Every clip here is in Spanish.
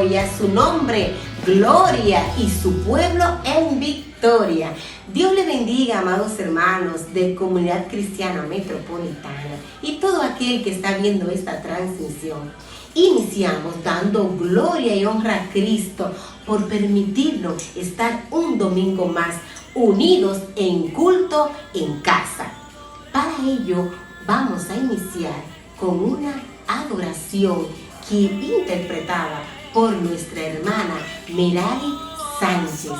Y a su nombre, gloria, y su pueblo en victoria. Dios le bendiga, amados hermanos de Comunidad Cristiana Metropolitana y todo aquel que está viendo esta transmisión. Iniciamos dando gloria y honra a Cristo por permitirnos estar un domingo más unidos en culto en casa. Para ello, vamos a iniciar con una adoración que interpretada por nuestra hermana Merari Sánchez.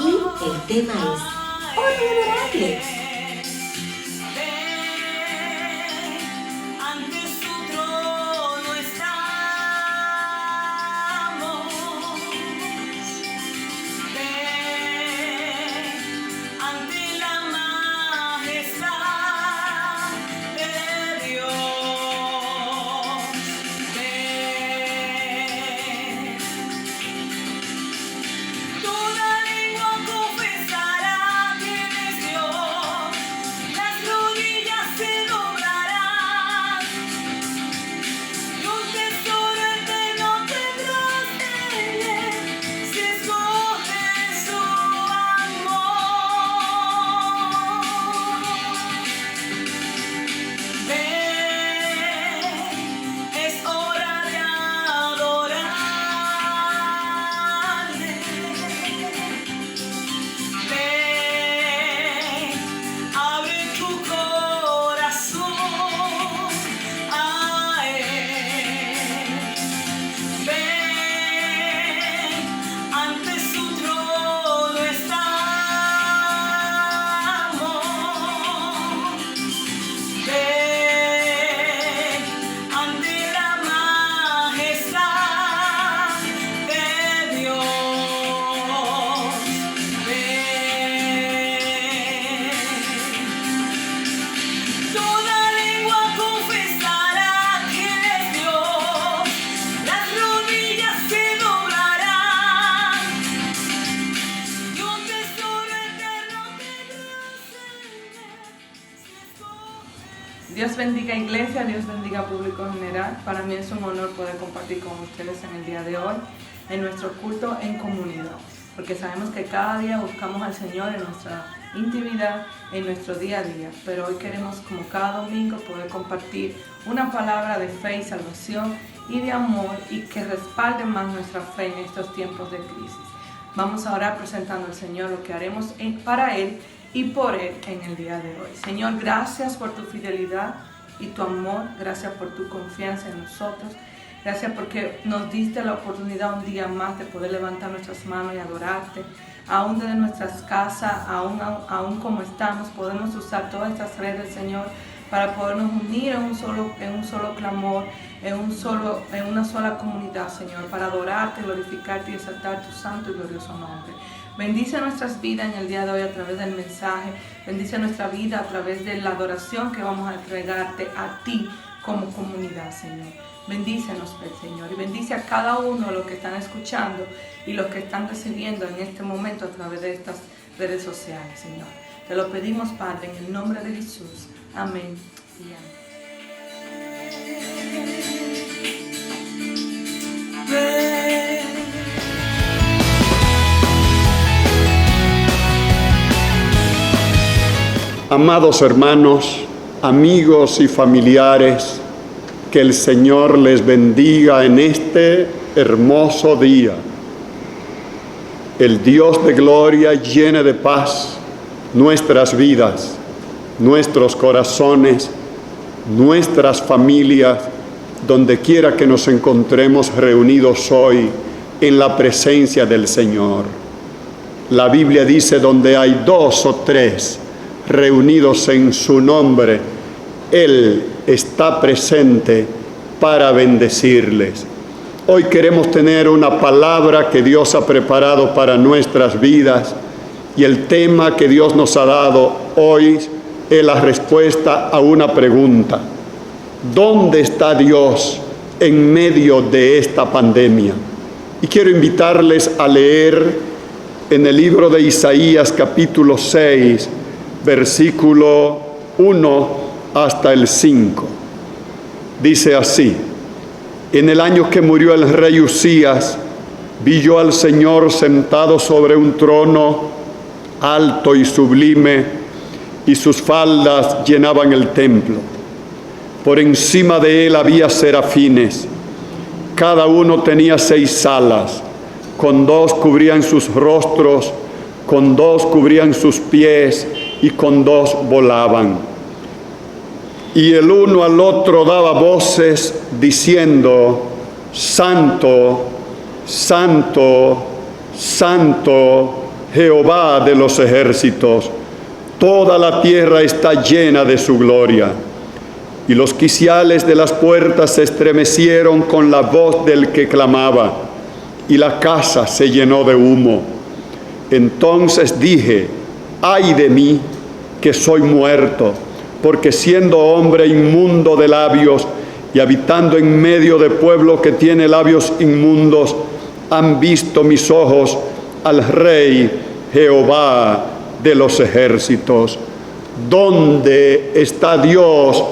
Y el tema es Hora de Adorarle. Dios bendiga iglesia, Dios bendiga público en general. Para mí es un honor poder compartir con ustedes en el día de hoy, en nuestro culto en comunidad, porque sabemos que cada día buscamos al Señor en nuestra intimidad, en nuestro día a día, pero hoy queremos, como cada domingo, poder compartir una palabra de fe y salvación y de amor y que respalde más nuestra fe en estos tiempos de crisis. Vamos a orar presentando al Señor lo que haremos para Él y por Él en el día de hoy. Señor, gracias por tu fidelidad y tu amor, gracias por tu confianza en nosotros, gracias porque nos diste la oportunidad un día más de poder levantar nuestras manos y adorarte, aún desde nuestras casas, aún como estamos, podemos usar todas estas redes, Señor, para podernos unir en un solo clamor, en una sola comunidad, Señor, para adorarte, glorificarte y exaltar tu santo y glorioso nombre. Bendice nuestras vidas en el día de hoy a través del mensaje. Bendice nuestra vida a través de la adoración que vamos a entregarte a ti como comunidad, Señor. Bendícenos, Señor, y bendice a cada uno de los que están escuchando y los que están recibiendo en este momento a través de estas redes sociales, Señor. Te lo pedimos, Padre, en el nombre de Jesús. Amén y amén. Amados hermanos, amigos y familiares, que el Señor les bendiga en este hermoso día. El Dios de gloria llene de paz nuestras vidas, nuestros corazones, nuestras familias, donde quiera que nos encontremos reunidos hoy en la presencia del Señor. La Biblia dice, donde hay 2 o 3 reunidos en su nombre, Él está presente para bendecirles. Hoy queremos tener una palabra que Dios ha preparado para nuestras vidas, y el tema que Dios nos ha dado hoy es la respuesta a una pregunta: ¿dónde está Dios en medio de esta pandemia? Y quiero invitarles a leer en el libro de Isaías capítulo 6, versículo 1 hasta el 5. Dice así: en el año que murió el rey Uzías, vi yo al Señor sentado sobre un trono alto y sublime, y sus faldas llenaban el templo. Por encima de él había serafines, cada uno tenía 6 alas, con 2 cubrían sus rostros, con 2 cubrían sus pies, y con 2 volaban. Y el uno al otro daba voces diciendo: Santo, Santo, Santo, Jehová de los ejércitos, toda la tierra está llena de su gloria. Y los quiciales de las puertas se estremecieron con la voz del que clamaba, y la casa se llenó de humo. Entonces dije: ay de mí, que soy muerto, porque siendo hombre inmundo de labios y habitando en medio de pueblo que tiene labios inmundos, han visto mis ojos al Rey Jehová de los ejércitos. ¿Dónde está Dios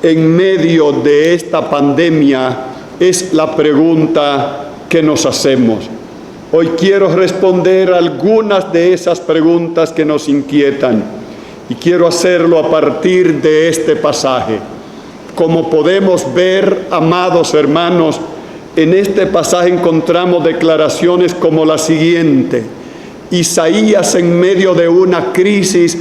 en medio de esta pandemia? Es la pregunta que nos hacemos. Hoy quiero responder algunas de esas preguntas que nos inquietan, y quiero hacerlo a partir de este pasaje. Como podemos ver, amados hermanos, en este pasaje encontramos declaraciones como la siguiente: Isaías, en medio de una crisis,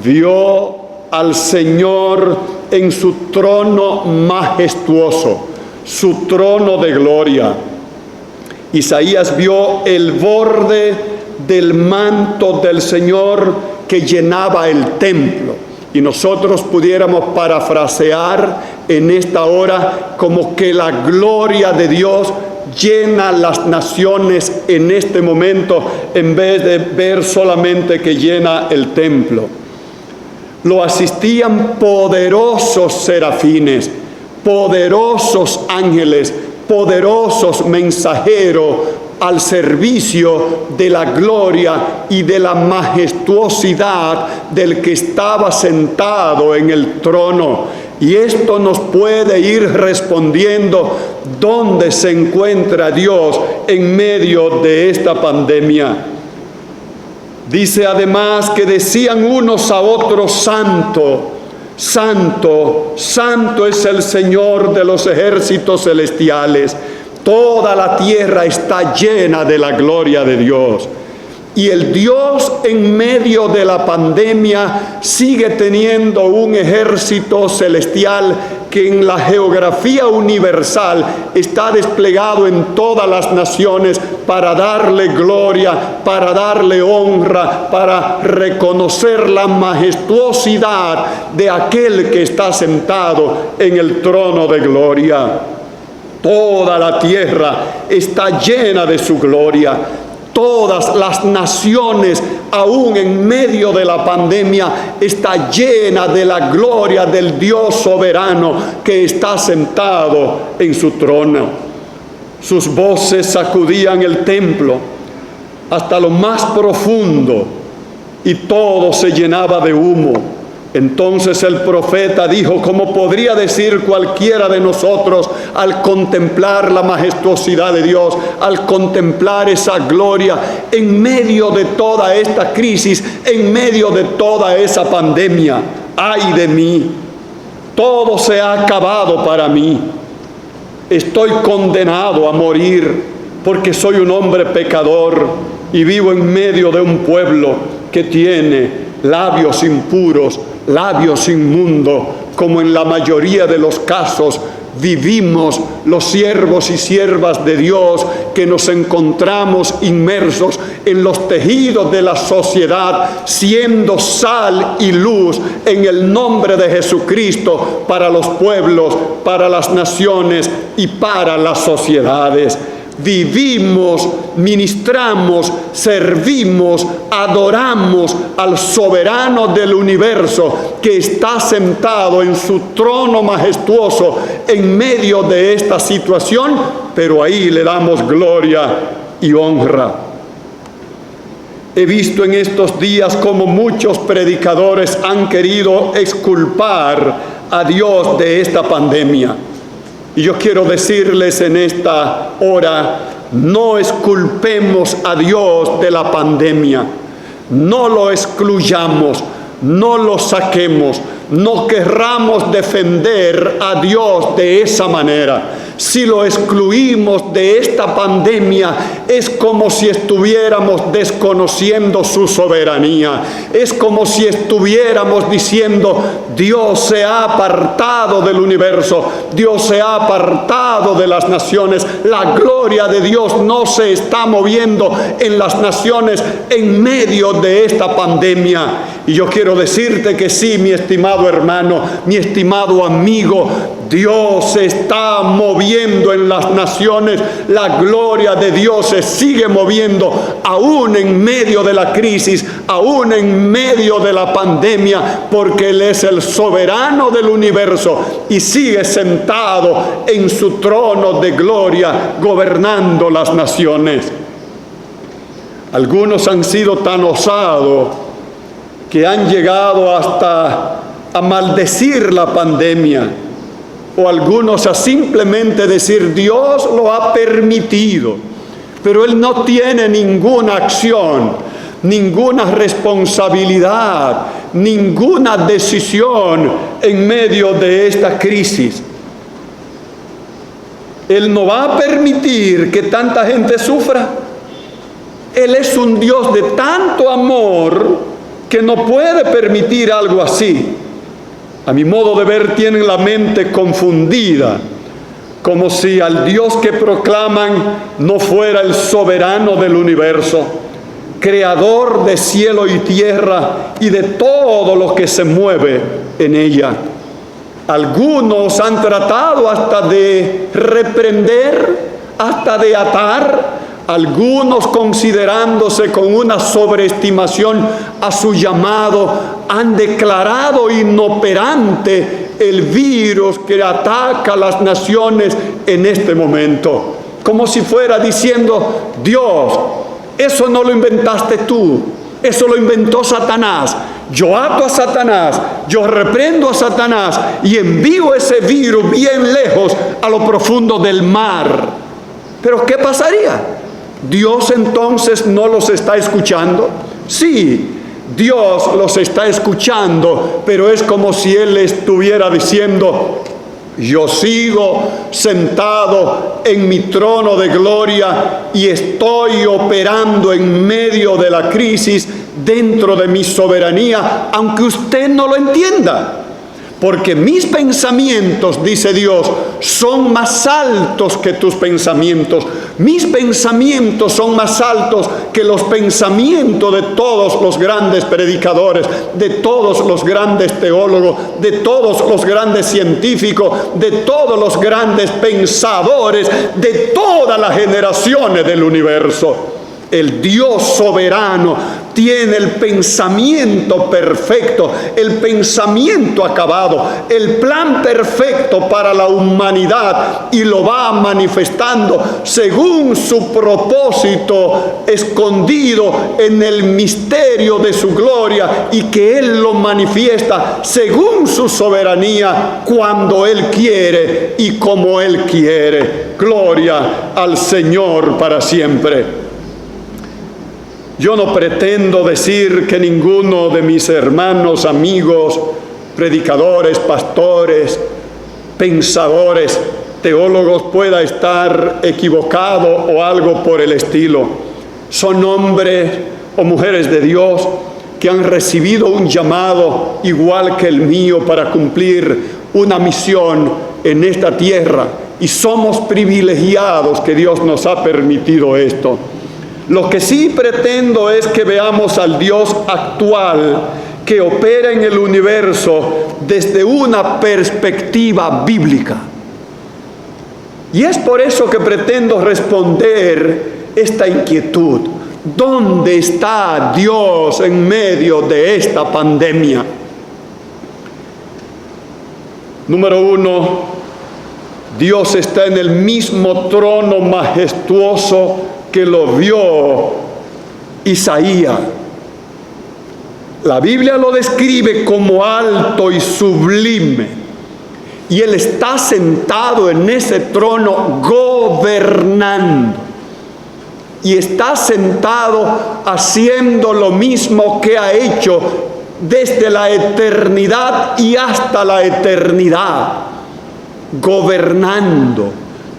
vio al Señor en su trono majestuoso, su trono de gloria. Isaías vio el borde del manto del Señor que llenaba el templo. Y nosotros pudiéramos parafrasear en esta hora como que la gloria de Dios llena las naciones en este momento, en vez de ver solamente que llena el templo. Lo asistían poderosos serafines, poderosos ángeles, poderosos mensajeros al servicio de la gloria y de la majestuosidad del que estaba sentado en el trono. Y esto nos puede ir respondiendo dónde se encuentra Dios en medio de esta pandemia. Dice además que decían unos a otros: Santo, Santo, Santo es el Señor de los ejércitos celestiales. Toda la tierra está llena de la gloria de Dios. Y el Dios en medio de la pandemia sigue teniendo un ejército celestial que en la geografía universal está desplegado en todas las naciones para darle gloria, para darle honra, para reconocer la majestuosidad de aquel que está sentado en el trono de gloria. Toda la tierra está llena de su gloria. Todas las naciones, aún en medio de la pandemia, está llena de la gloria del Dios soberano que está sentado en su trono. Sus voces sacudían el templo hasta lo más profundo, y todo se llenaba de humo. Entonces el profeta dijo, como podría decir cualquiera de nosotros al contemplar la majestuosidad de Dios, al contemplar esa gloria en medio de toda esta crisis, en medio de toda esa pandemia: ay de mí, todo se ha acabado para mí. Estoy condenado a morir porque soy un hombre pecador y vivo en medio de un pueblo que tiene labios impuros, labios inmundos, como en la mayoría de los casos vivimos los siervos y siervas de Dios que nos encontramos inmersos en los tejidos de la sociedad, siendo sal y luz en el nombre de Jesucristo para los pueblos, para las naciones y para las sociedades. Vivimos, ministramos, servimos, adoramos al soberano del universo que está sentado en su trono majestuoso en medio de esta situación, pero ahí le damos gloria y honra. He visto en estos días como muchos predicadores han querido exculpar a Dios de esta pandemia. Y yo quiero decirles en esta hora, no exculpemos a Dios de la pandemia, no lo excluyamos, no lo saquemos, no querramos defender a Dios de esa manera. Si lo excluimos de esta pandemia, es como si estuviéramos desconociendo su soberanía. Es como si estuviéramos diciendo, Dios se ha apartado del universo, Dios se ha apartado de las naciones. La gloria de Dios no se está moviendo en las naciones en medio de esta pandemia. Y yo quiero decirte que sí, mi estimado hermano, mi estimado amigo, Dios se está moviendo en las naciones. La gloria de Dios se sigue moviendo aún en medio de la crisis, aún en medio de la pandemia, porque Él es el soberano del universo y sigue sentado en su trono de gloria gobernando las naciones. Algunos han sido tan osados que han llegado hasta a maldecir la pandemia, o algunos a simplemente decir Dios lo ha permitido, pero Él no tiene ninguna acción, ninguna responsabilidad, ninguna decisión en medio de esta crisis. Él no va a permitir que tanta gente sufra. Él es un Dios de tanto amor que no puede permitir algo así. A mi modo de ver, tienen la mente confundida, como si al Dios que proclaman no fuera el soberano del universo, creador de cielo y tierra y de todo lo que se mueve en ella. Algunos han tratado hasta de reprender, hasta de atar. Algunos, considerándose con una sobreestimación a su llamado, han declarado inoperante el virus que ataca a las naciones en este momento, como si fuera diciendo, Dios, eso no lo inventaste tú, eso lo inventó Satanás. Yo ato a Satanás, yo reprendo a Satanás y envío ese virus bien lejos a lo profundo del mar. ¿Pero qué pasaría? ¿Dios entonces no los está escuchando? Sí, Dios los está escuchando, pero es como si Él estuviera diciendo, yo sigo sentado en mi trono de gloria y estoy operando en medio de la crisis dentro de mi soberanía, aunque usted no lo entienda. Porque mis pensamientos, dice Dios, son más altos que tus pensamientos. Mis pensamientos son más altos que los pensamientos de todos los grandes predicadores, de todos los grandes teólogos, de todos los grandes científicos, de todos los grandes pensadores, de todas las generaciones del universo. El Dios soberano tiene el pensamiento perfecto, el pensamiento acabado, el plan perfecto para la humanidad y lo va manifestando según su propósito escondido en el misterio de su gloria y que Él lo manifiesta según su soberanía cuando Él quiere y como Él quiere. Gloria al Señor para siempre. Yo no pretendo decir que ninguno de mis hermanos, amigos, predicadores, pastores, pensadores, teólogos pueda estar equivocado o algo por el estilo. Son hombres o mujeres de Dios que han recibido un llamado igual que el mío para cumplir una misión en esta tierra. Y somos privilegiados que Dios nos ha permitido esto. Lo que sí pretendo es que veamos al Dios actual que opera en el universo desde una perspectiva bíblica. Y es por eso que pretendo responder esta inquietud. ¿Dónde está Dios en medio de esta pandemia? Número uno, Dios está en el mismo trono majestuoso que lo vio Isaías. La Biblia lo describe como alto y sublime. Y Él está sentado en ese trono gobernando. Y está sentado haciendo lo mismo que ha hecho desde la eternidad y hasta la eternidad. Gobernando,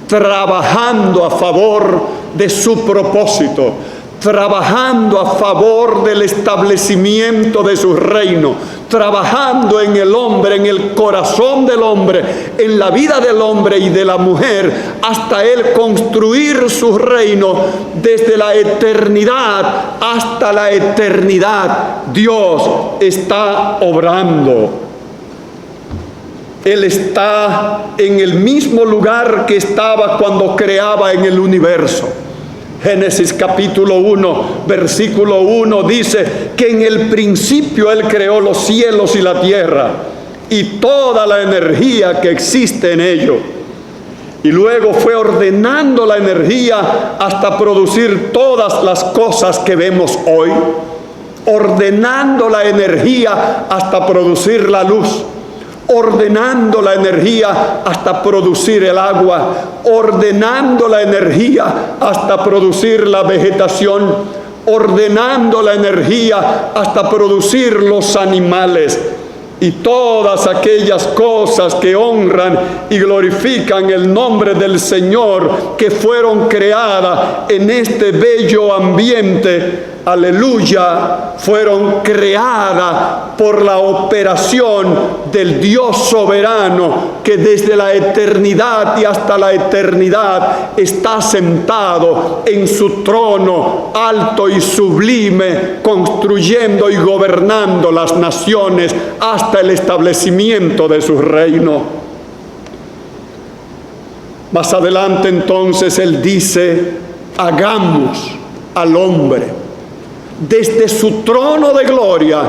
trabajando a favor de su propósito, trabajando a favor del establecimiento de su reino, trabajando en el hombre, en el corazón del hombre, en la vida del hombre y de la mujer, hasta Él construir su reino desde la eternidad hasta la eternidad. Dios está obrando. Él está en el mismo lugar que estaba cuando creaba en el universo. Génesis capítulo 1, versículo 1 dice que en el principio Él creó los cielos y la tierra y toda la energía que existe en ello. Y luego fue ordenando la energía hasta producir todas las cosas que vemos hoy. Ordenando la energía hasta producir la luz. Ordenando la energía hasta producir el agua, ordenando la energía hasta producir la vegetación, ordenando la energía hasta producir los animales y todas aquellas cosas que honran y glorifican el nombre del Señor, que fueron creadas en este bello ambiente. Aleluya, fueron creadas por la operación del Dios soberano que desde la eternidad y hasta la eternidad está sentado en su trono alto y sublime, construyendo y gobernando las naciones hasta el establecimiento de su reino. Más adelante entonces Él dice: hagamos al hombre. Desde su trono de gloria,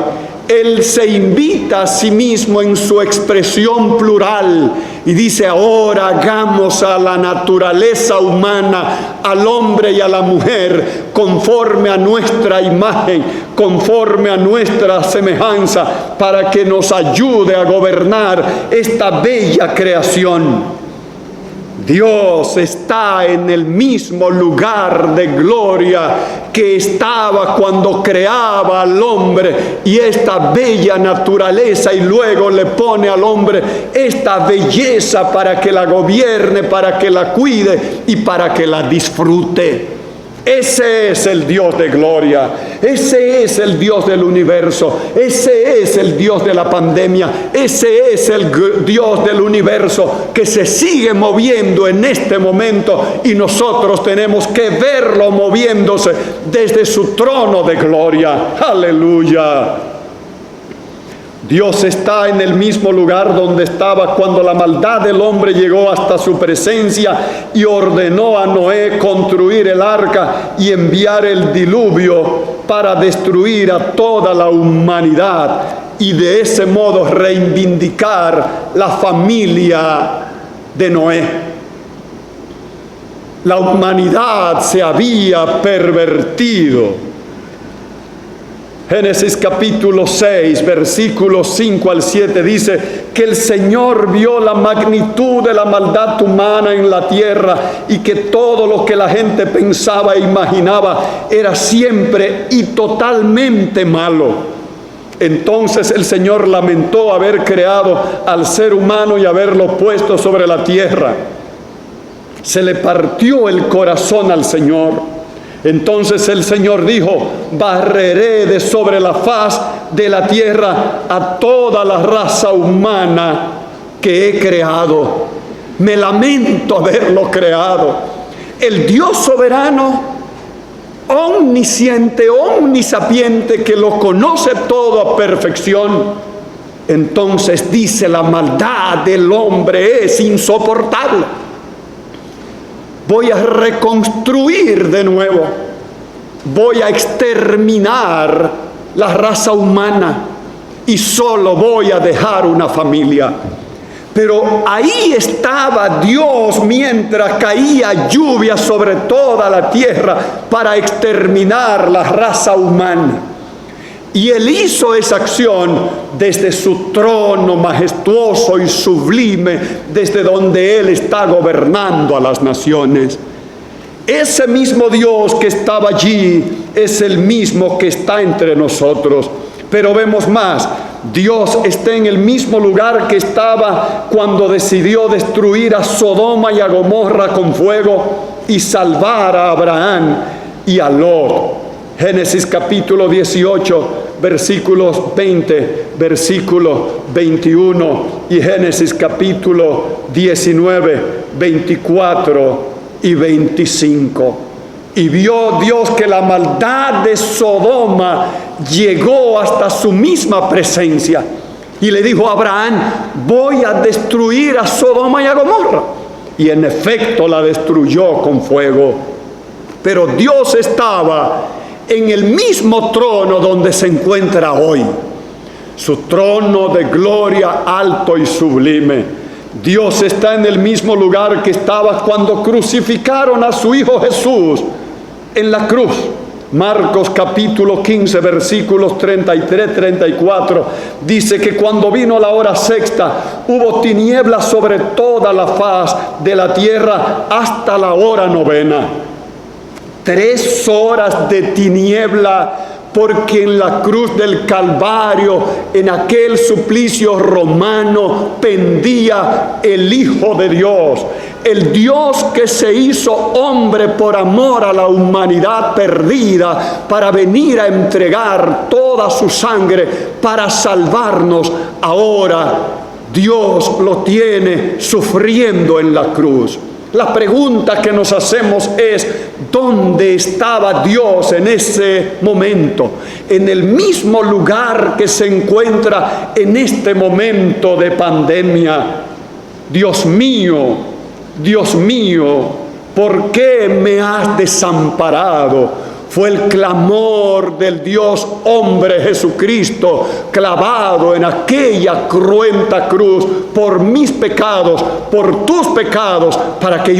Él se invita a sí mismo en su expresión plural y dice: ahora hagamos a la naturaleza humana, al hombre y a la mujer, conforme a nuestra imagen, conforme a nuestra semejanza, para que nos ayude a gobernar esta bella creación. Dios está en el mismo lugar de gloria que estaba cuando creaba al hombre y esta bella naturaleza, y luego le pone al hombre esta belleza para que la gobierne, para que la cuide y para que la disfrute. Ese es el Dios de gloria, ese es el Dios del universo, ese es el Dios de la pandemia, ese es el Dios del universo que se sigue moviendo en este momento y nosotros tenemos que verlo moviéndose desde su trono de gloria. ¡Aleluya! Dios está en el mismo lugar donde estaba cuando la maldad del hombre llegó hasta su presencia y ordenó a Noé construir el arca y enviar el diluvio para destruir a toda la humanidad y de ese modo reivindicar la familia de Noé. La humanidad se había pervertido. Génesis capítulo 6, versículos 5 al 7 dice que el Señor vio la magnitud de la maldad humana en la tierra y que todo lo que la gente pensaba e imaginaba era siempre y totalmente malo. Entonces el Señor lamentó haber creado al ser humano y haberlo puesto sobre la tierra. Se le partió el corazón al Señor. Entonces el Señor dijo: barreré de sobre la faz de la tierra a toda la raza humana que he creado. Me lamento haberlo creado. El Dios soberano, omnisciente, omnisapiente, que lo conoce todo a perfección, entonces dice: la maldad del hombre es insoportable. Voy a reconstruir de nuevo, voy a exterminar la raza humana y solo voy a dejar una familia. Pero ahí estaba Dios mientras caía lluvia sobre toda la tierra para exterminar la raza humana. Y Él hizo esa acción desde su trono majestuoso y sublime, desde donde Él está gobernando a las naciones. Ese mismo Dios que estaba allí es el mismo que está entre nosotros. Pero vemos más: Dios está en el mismo lugar que estaba cuando decidió destruir a Sodoma y a Gomorra con fuego y salvar a Abraham y a Lot. Génesis capítulo 18, versículos 20, versículo 21, y Génesis capítulo 19, 24 y 25. Y vio Dios que la maldad de Sodoma llegó hasta su misma presencia. Y le dijo a Abraham: voy a destruir a Sodoma y a Gomorra. Y en efecto la destruyó con fuego. Pero Dios estaba en el mismo trono donde se encuentra hoy, su trono de gloria alto y sublime. Dios está en el mismo lugar que estaba cuando crucificaron a su Hijo Jesús en la cruz. Marcos capítulo 15, versículos 33, 34, dice que cuando vino la hora sexta, hubo tinieblas sobre toda la faz de la tierra hasta la hora novena. 3 horas de tiniebla, porque en la cruz del Calvario, en aquel suplicio romano, pendía el Hijo de Dios, el Dios que se hizo hombre por amor a la humanidad perdida, para venir a entregar toda su sangre para salvarnos. Ahora Dios lo tiene sufriendo en la cruz. La pregunta que nos hacemos es: ¿dónde estaba Dios en ese momento? En el mismo lugar que se encuentra en este momento de pandemia. Dios mío, ¿por qué me has desamparado? Fue el clamor del Dios hombre Jesucristo, clavado en aquella cruenta cruz por mis pecados, por tus pecados, para que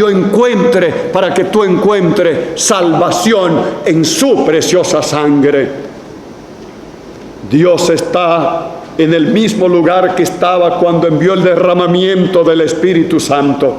tú encuentres salvación en su preciosa sangre. Dios está en el mismo lugar que estaba cuando envió el derramamiento del Espíritu Santo.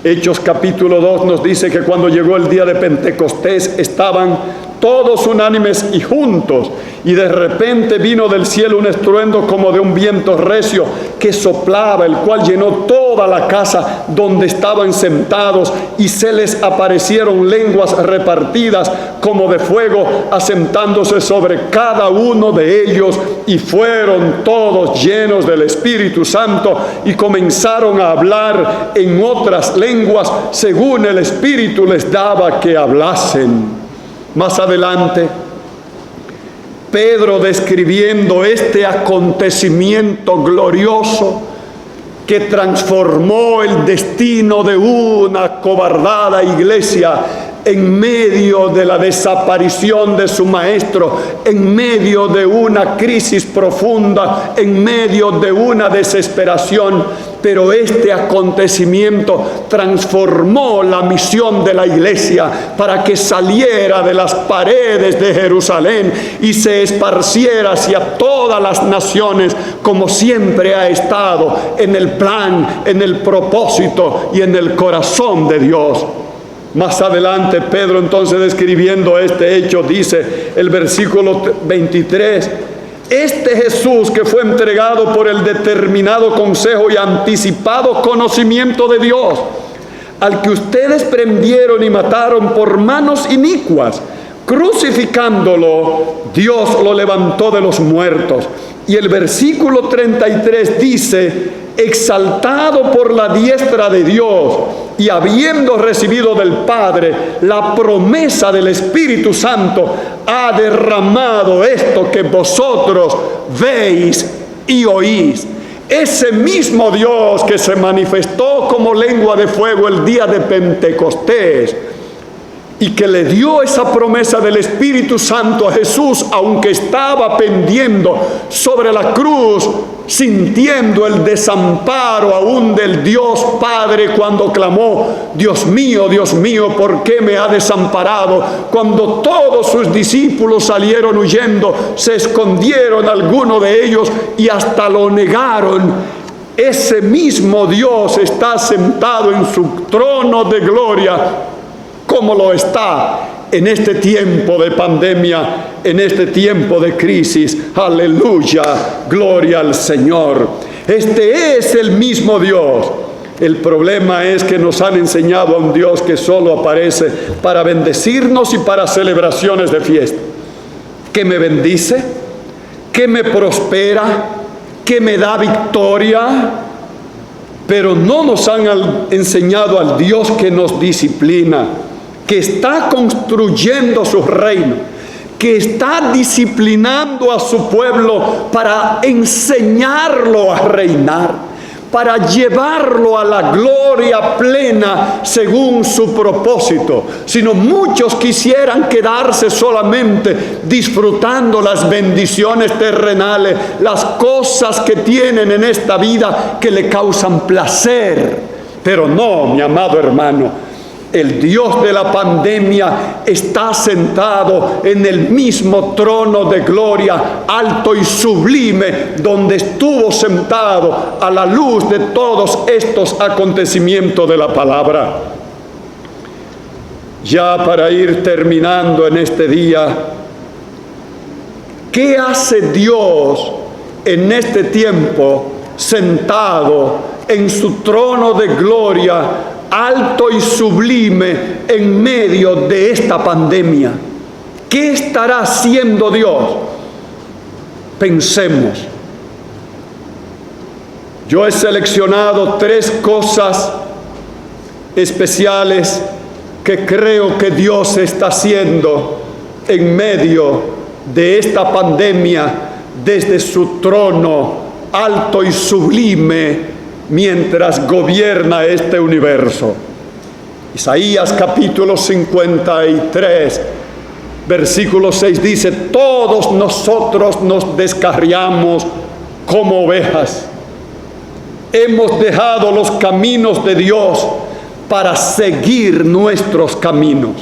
Hechos capítulo 2 nos dice que cuando llegó el día de Pentecostés estaban todos unánimes y juntos, y de repente vino del cielo un estruendo como de un viento recio que soplaba, el cual llenó toda la casa donde estaban sentados, y se les aparecieron lenguas repartidas como de fuego, asentándose sobre cada uno de ellos, y fueron todos llenos del Espíritu Santo y comenzaron a hablar en otras lenguas según el Espíritu les daba que hablasen. Más adelante, Pedro, describiendo este acontecimiento glorioso que transformó el destino de una cobardada iglesia en medio de la desaparición de su maestro, en medio de una crisis profunda, en medio de una desesperación, pero este acontecimiento transformó la misión de la iglesia para que saliera de las paredes de Jerusalén y se esparciera hacia todas las naciones, como siempre ha estado en el plan, en el propósito y en el corazón de Dios. Más adelante, Pedro, entonces, describiendo este hecho, dice el versículo 23: este Jesús que fue entregado por el determinado consejo y anticipado conocimiento de Dios al que ustedes prendieron y mataron por manos inicuas. Crucificándolo, Dios lo levantó de los muertos. Y el versículo 33 dice: exaltado por la diestra de Dios y habiendo recibido del Padre la promesa del Espíritu Santo, ha derramado esto que vosotros veis y oís. Ese mismo Dios que se manifestó como lengua de fuego el día de Pentecostés y que le dio esa promesa del Espíritu Santo a Jesús, aunque estaba pendiendo sobre la cruz, sintiendo el desamparo aún del Dios Padre cuando clamó: Dios mío, ¿por qué me ha desamparado? Cuando todos sus discípulos salieron huyendo, se escondieron algunos de ellos y hasta lo negaron. Ese mismo Dios está sentado en su trono de gloria, como lo está en este tiempo de pandemia, en este tiempo de crisis. Aleluya, gloria al Señor. Este es el mismo Dios. El problema es que nos han enseñado a un Dios que solo aparece para bendecirnos y para celebraciones de fiesta. Que me bendice, que me prospera, que me da victoria, pero no nos han enseñado al Dios que nos disciplina, que está construyendo su reino, que está disciplinando a su pueblo para enseñarlo a reinar, para llevarlo a la gloria plena según su propósito. Sino muchos quisieran quedarse solamente disfrutando las bendiciones terrenales, las cosas que tienen en esta vida que le causan placer. Pero no, mi amado hermano, el Dios de la pandemia está sentado en el mismo trono de gloria, alto y sublime, donde estuvo sentado a la luz de todos estos acontecimientos de la palabra. Ya para ir terminando en este día, ¿qué hace Dios en este tiempo sentado en su trono de gloria, alto y sublime, en medio de esta pandemia? ¿Qué estará haciendo Dios? Pensemos. Yo he seleccionado 3 cosas especiales que creo que Dios está haciendo en medio de esta pandemia, desde su trono alto y sublime, mientras gobierna este universo. Isaías capítulo 53, versículo 6 dice: todos nosotros nos descarriamos como ovejas. Hemos dejado los caminos de Dios para seguir nuestros caminos.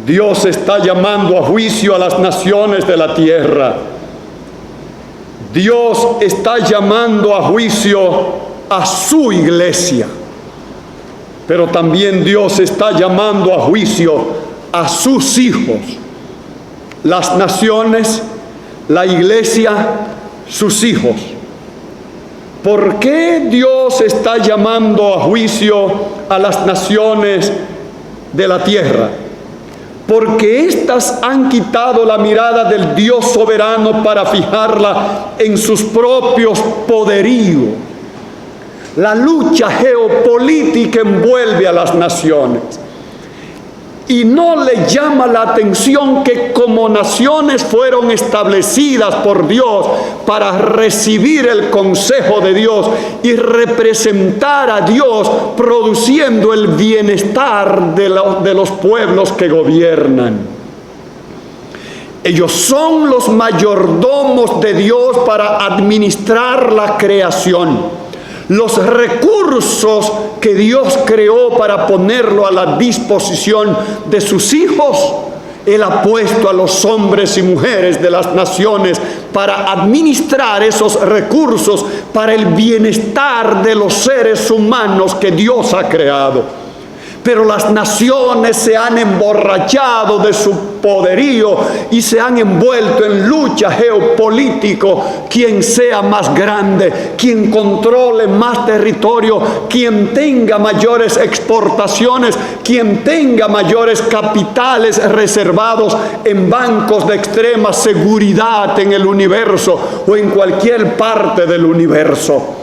Dios está llamando a juicio a las naciones de la tierra. Dios está llamando a juicio a su iglesia, pero también Dios está llamando a juicio a sus hijos, las naciones, la iglesia, sus hijos. ¿Por qué Dios está llamando a juicio a las naciones de la tierra? Porque éstas han quitado la mirada del Dios soberano para fijarla en sus propios poderíos. La lucha geopolítica envuelve a las naciones y no le llama la atención que como naciones fueron establecidas por Dios para recibir el consejo de Dios y representar a Dios, produciendo el bienestar de los pueblos que gobiernan. Ellos son los mayordomos de Dios para administrar la creación. Los recursos que Dios creó para ponerlo a la disposición de sus hijos, Él ha puesto a los hombres y mujeres de las naciones para administrar esos recursos para el bienestar de los seres humanos que Dios ha creado. Pero las naciones se han emborrachado de su poderío y se han envuelto en lucha geopolítico. Quien sea más grande, quien controle más territorio, quien tenga mayores exportaciones, quien tenga mayores capitales reservados en bancos de extrema seguridad en el universo o en cualquier parte del universo.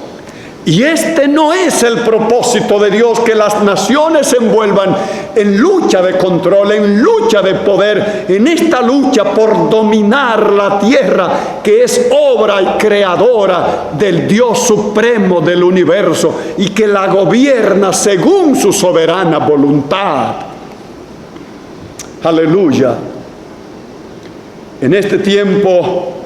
Y este no es el propósito de Dios, que las naciones se envuelvan en lucha de control, en lucha de poder, en esta lucha por dominar la tierra, que es obra y creadora del Dios supremo del universo y que la gobierna según su soberana voluntad. Aleluya. En este tiempo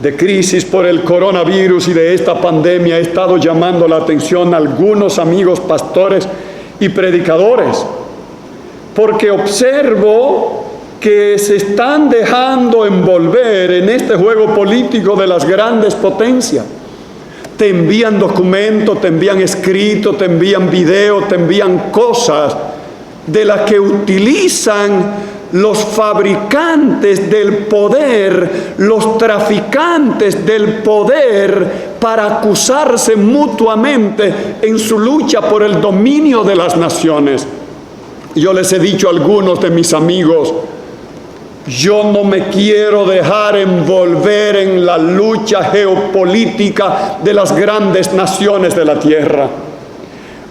de crisis por el coronavirus y de esta pandemia, he estado llamando la atención a algunos amigos pastores y predicadores, porque observo que se están dejando envolver en este juego político de las grandes potencias. Te envían documentos, te envían escritos, te envían videos, te envían cosas de las que utilizan los fabricantes del poder, los traficantes del poder, para acusarse mutuamente en su lucha por el dominio de las naciones. Yo les he dicho a algunos de mis amigos, yo no me quiero dejar envolver en la lucha geopolítica de las grandes naciones de la tierra.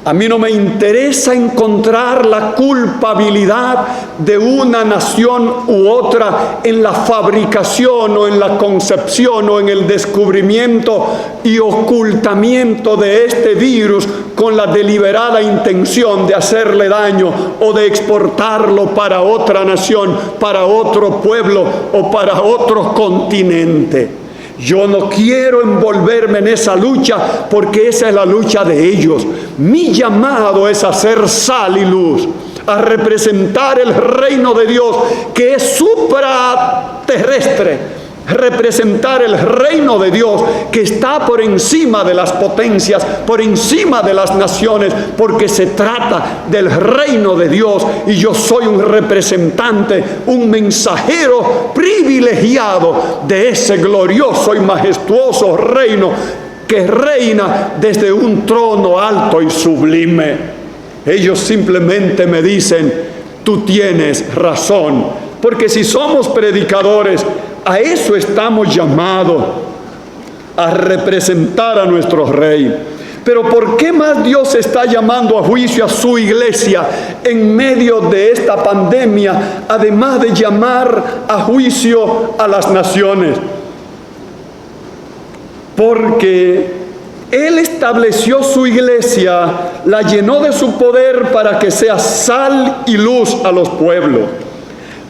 A mí no me interesa encontrar la culpabilidad de una nación u otra en la fabricación o en la concepción o en el descubrimiento y ocultamiento de este virus con la deliberada intención de hacerle daño o de exportarlo para otra nación, para otro pueblo o para otro continente. Yo no quiero envolverme en esa lucha, porque esa es la lucha de ellos. Mi llamado es a ser sal y luz, a representar el reino de Dios, que es supraterrestre, representar el reino de Dios que está por encima de las potencias, por encima de las naciones, porque se trata del reino de Dios y yo soy un representante, un mensajero privilegiado de ese glorioso y majestuoso reino que reina desde un trono alto y sublime. Ellos simplemente me dicen, tú tienes razón, porque si somos predicadores, a eso estamos llamados, a representar a nuestro Rey. Pero ¿por qué más Dios está llamando a juicio a su iglesia en medio de esta pandemia, además de llamar a juicio a las naciones? Porque Él estableció su iglesia, la llenó de su poder para que sea sal y luz a los pueblos.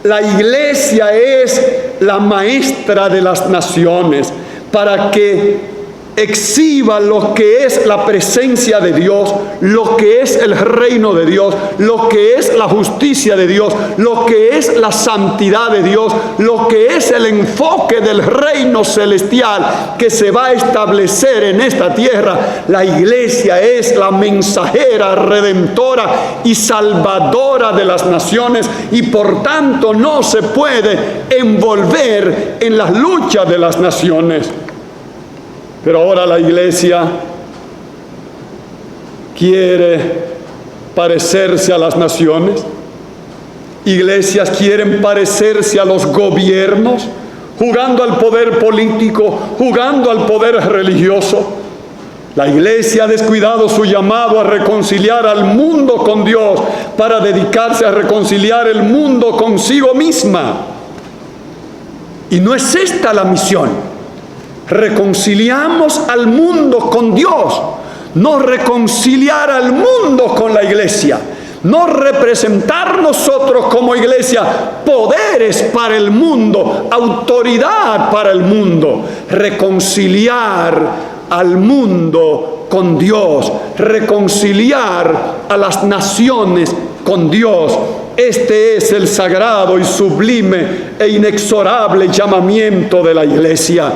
La iglesia es la maestra de las naciones para que exhiba lo que es la presencia de Dios, lo que es el reino de Dios, lo que es la justicia de Dios, lo que es la santidad de Dios, lo que es el enfoque del reino celestial que se va a establecer en esta tierra. La iglesia es la mensajera, redentora y salvadora de las naciones, y por tanto no se puede envolver en las luchas de las naciones. Pero ahora la iglesia quiere parecerse a las naciones. Iglesias quieren parecerse a los gobiernos, jugando al poder político, jugando al poder religioso. La iglesia ha descuidado su llamado a reconciliar al mundo con Dios para dedicarse a reconciliar el mundo consigo misma. Y no es esta la misión. Reconciliamos al mundo con Dios, no reconciliar al mundo con la iglesia, no representar nosotros como iglesia poderes para el mundo, autoridad para el mundo, reconciliar al mundo con Dios, reconciliar a las naciones con Dios. Este es el sagrado y sublime e inexorable llamamiento de la iglesia.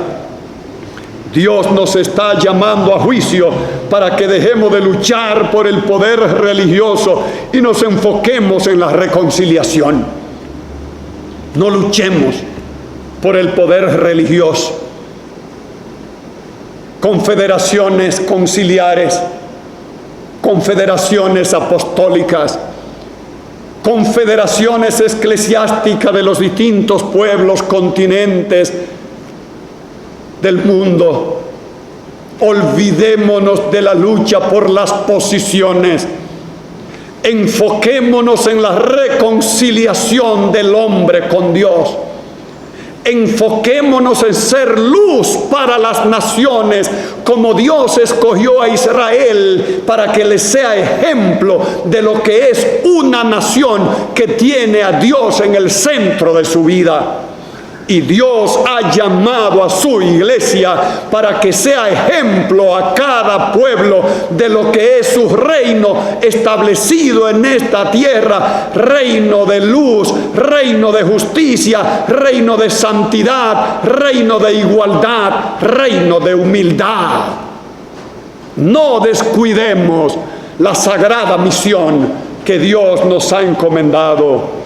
Dios nos está llamando a juicio para que dejemos de luchar por el poder religioso y nos enfoquemos en la reconciliación. No luchemos por el poder religioso. Confederaciones conciliares, confederaciones apostólicas, confederaciones eclesiásticas de los distintos pueblos, continentes del mundo. Olvidémonos de la lucha por las posiciones. Enfoquémonos en la reconciliación del hombre con Dios. Enfoquémonos en ser luz para las naciones, como Dios escogió a Israel para que les sea ejemplo de lo que es una nación que tiene a Dios en el centro de su vida. Y Dios ha llamado a su iglesia para que sea ejemplo a cada pueblo de lo que es su reino establecido en esta tierra. Reino de luz, reino de justicia, reino de santidad, reino de igualdad, reino de humildad. No descuidemos la sagrada misión que Dios nos ha encomendado.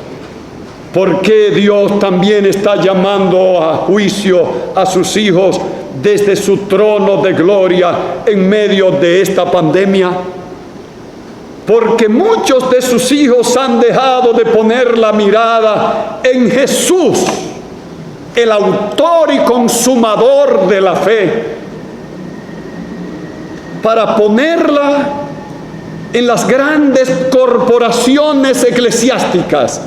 Porque Dios también está llamando a juicio a sus hijos desde su trono de gloria en medio de esta pandemia. Porque muchos de sus hijos han dejado de poner la mirada en Jesús, el autor y consumador de la fe, para ponerla en las grandes corporaciones eclesiásticas.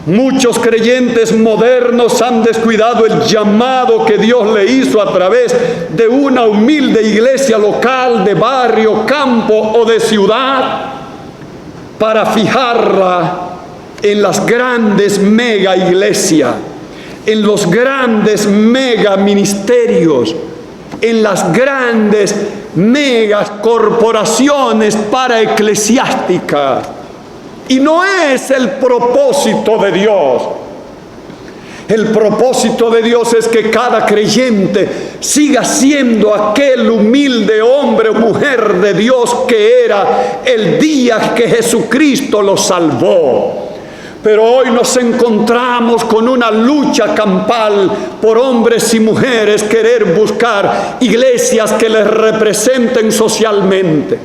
Muchos creyentes modernos han descuidado el llamado que Dios le hizo a través de una humilde iglesia local, de barrio, campo o de ciudad, para fijarla en las grandes mega iglesias, en los grandes mega ministerios, en las grandes mega corporaciones para eclesiásticas. Y no es el propósito de Dios. El propósito de Dios es que cada creyente siga siendo aquel humilde hombre o mujer de Dios que era el día que Jesucristo lo salvó. Pero hoy nos encontramos con una lucha campal por hombres y mujeres querer buscar iglesias que les representen socialmente.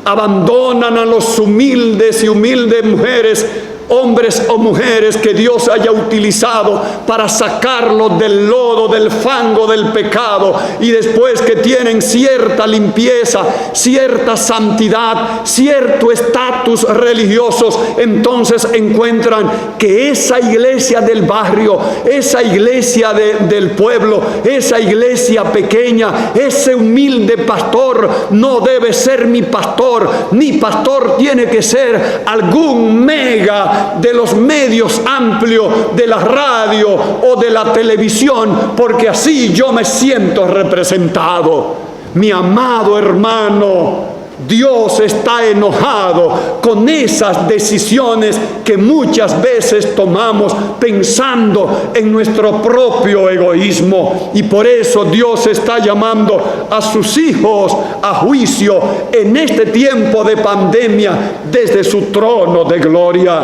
Abandonan a los humildes y humildes mujeres, hombres o mujeres que Dios haya utilizado para sacarlos del lodo, del fango, del pecado, y después que tienen cierta limpieza, cierta santidad, cierto estatus religiosos, entonces encuentran que esa iglesia del barrio, esa iglesia del pueblo, esa iglesia pequeña, ese humilde pastor no debe ser mi pastor. Mi pastor tiene que ser algún mega de los medios amplios, de la radio o de la televisión, porque así yo me siento representado. Mi amado hermano, Dios está enojado con esas decisiones que muchas veces tomamos pensando en nuestro propio egoísmo, y por eso Dios está llamando a sus hijos a juicio en este tiempo de pandemia desde su trono de gloria.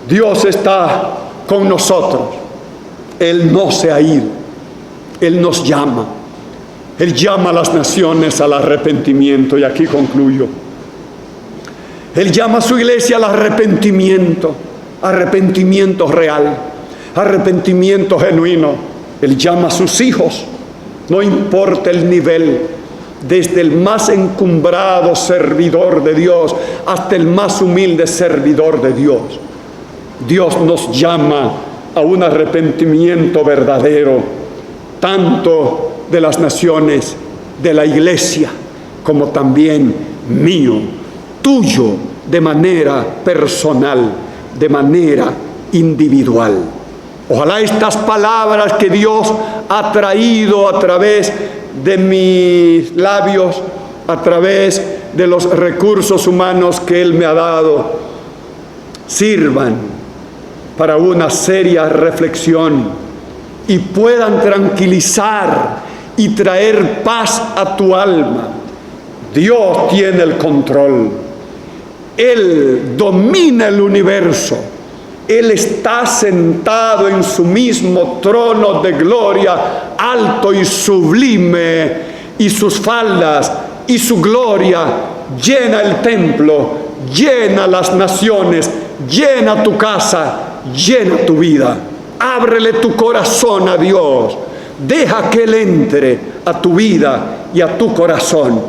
Dios está con nosotros. Él no se ha ido. Él nos llama. Él llama a las naciones al arrepentimiento, y aquí concluyo. Él llama a su iglesia al arrepentimiento, arrepentimiento real, arrepentimiento genuino. Él llama a sus hijos, no importa el nivel, desde el más encumbrado servidor de Dios hasta el más humilde servidor de Dios. Dios nos llama a un arrepentimiento verdadero, tanto de las naciones, de la iglesia, como también mío, tuyo, de manera personal, de manera individual. Ojalá estas palabras que Dios ha traído a través de mis labios, a través de los recursos humanos que Él me ha dado, sirvan para una seria reflexión y puedan tranquilizar y traer paz a tu alma. Dios tiene el control. Él domina el universo. Él está sentado en su mismo trono de gloria, alto y sublime, y sus faldas y su gloria llena el templo, llena las naciones, llena tu casa, llena tu vida. Ábrele tu corazón a Dios. Deja que Él entre a tu vida y a tu corazón.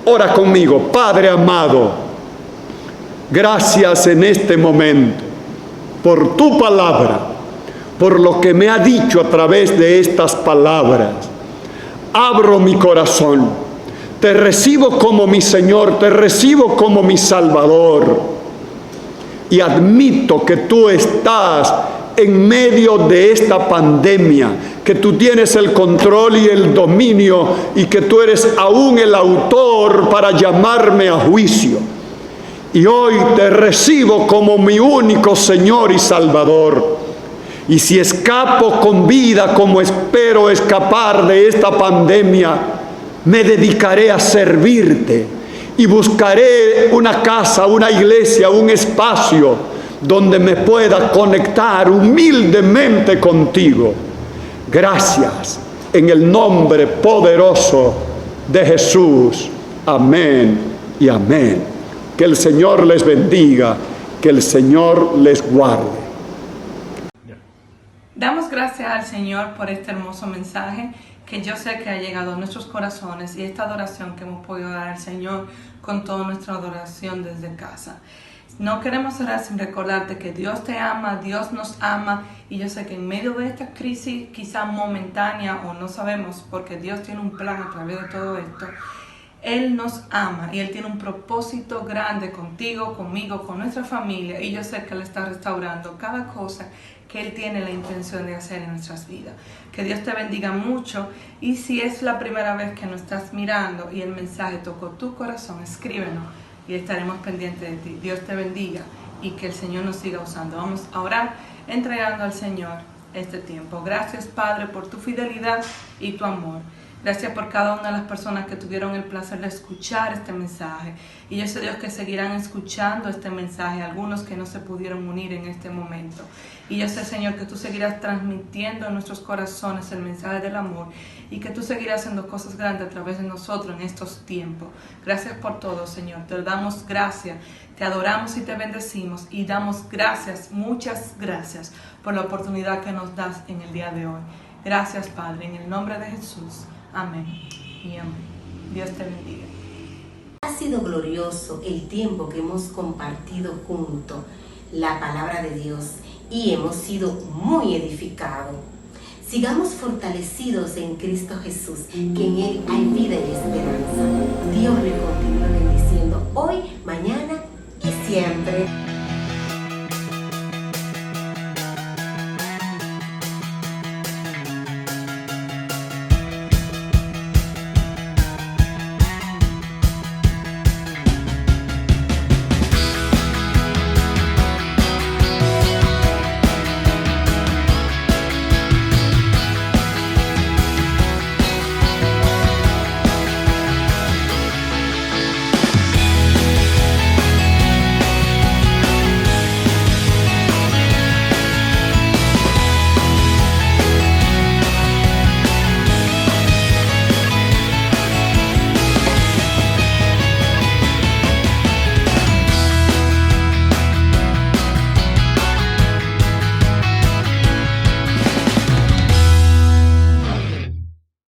Ora conmigo. Padre amado, gracias en este momento por tu palabra, por lo que me ha dicho a través de estas palabras. Abro mi corazón, te recibo como mi Señor, te recibo como mi Salvador, y admito que tú estás en medio de esta pandemia, que tú tienes el control y el dominio, y que tú eres aún el autor para llamarme a juicio. Y hoy te recibo como mi único Señor y Salvador. Y si escapo con vida, como espero escapar de esta pandemia, me dedicaré a servirte y buscaré una casa, una iglesia, un espacio donde me pueda conectar humildemente contigo. Gracias, en el nombre poderoso de Jesús. Amén y amén. Que el Señor les bendiga, que el Señor les guarde. Damos gracias al Señor por este hermoso mensaje que yo sé que ha llegado a nuestros corazones, y esta adoración que hemos podido dar al Señor con toda nuestra adoración desde casa. No queremos cerrar sin recordarte que Dios te ama, Dios nos ama, y yo sé que en medio de esta crisis, quizá momentánea o no sabemos, porque Dios tiene un plan a través de todo esto, Él nos ama y Él tiene un propósito grande contigo, conmigo, con nuestra familia, y yo sé que Él está restaurando cada cosa que Él tiene la intención de hacer en nuestras vidas. Que Dios te bendiga mucho, y si es la primera vez que nos estás mirando y el mensaje tocó tu corazón, escríbenos y estaremos pendientes de ti. Dios te bendiga y que el Señor nos siga usando. Vamos a orar entregando al Señor este tiempo. Gracias, Padre, por tu fidelidad y tu amor. Gracias por cada una de las personas que tuvieron el placer de escuchar este mensaje. Y yo sé, Dios, que seguirán escuchando este mensaje, algunos que no se pudieron unir en este momento. Y yo sé, Señor, que tú seguirás transmitiendo en nuestros corazones el mensaje del amor, y que tú seguirás haciendo cosas grandes a través de nosotros en estos tiempos. Gracias por todo, Señor. Te damos gracias, te adoramos y te bendecimos, y damos gracias, muchas gracias, por la oportunidad que nos das en el día de hoy. Gracias, Padre, en el nombre de Jesús. Amén y amén. Dios te bendiga. Ha sido glorioso el tiempo que hemos compartido juntos la palabra de Dios, y hemos sido muy edificados. Sigamos fortalecidos en Cristo Jesús, que en Él hay vida y esperanza. Dios le continúa bendiciendo hoy, mañana y siempre.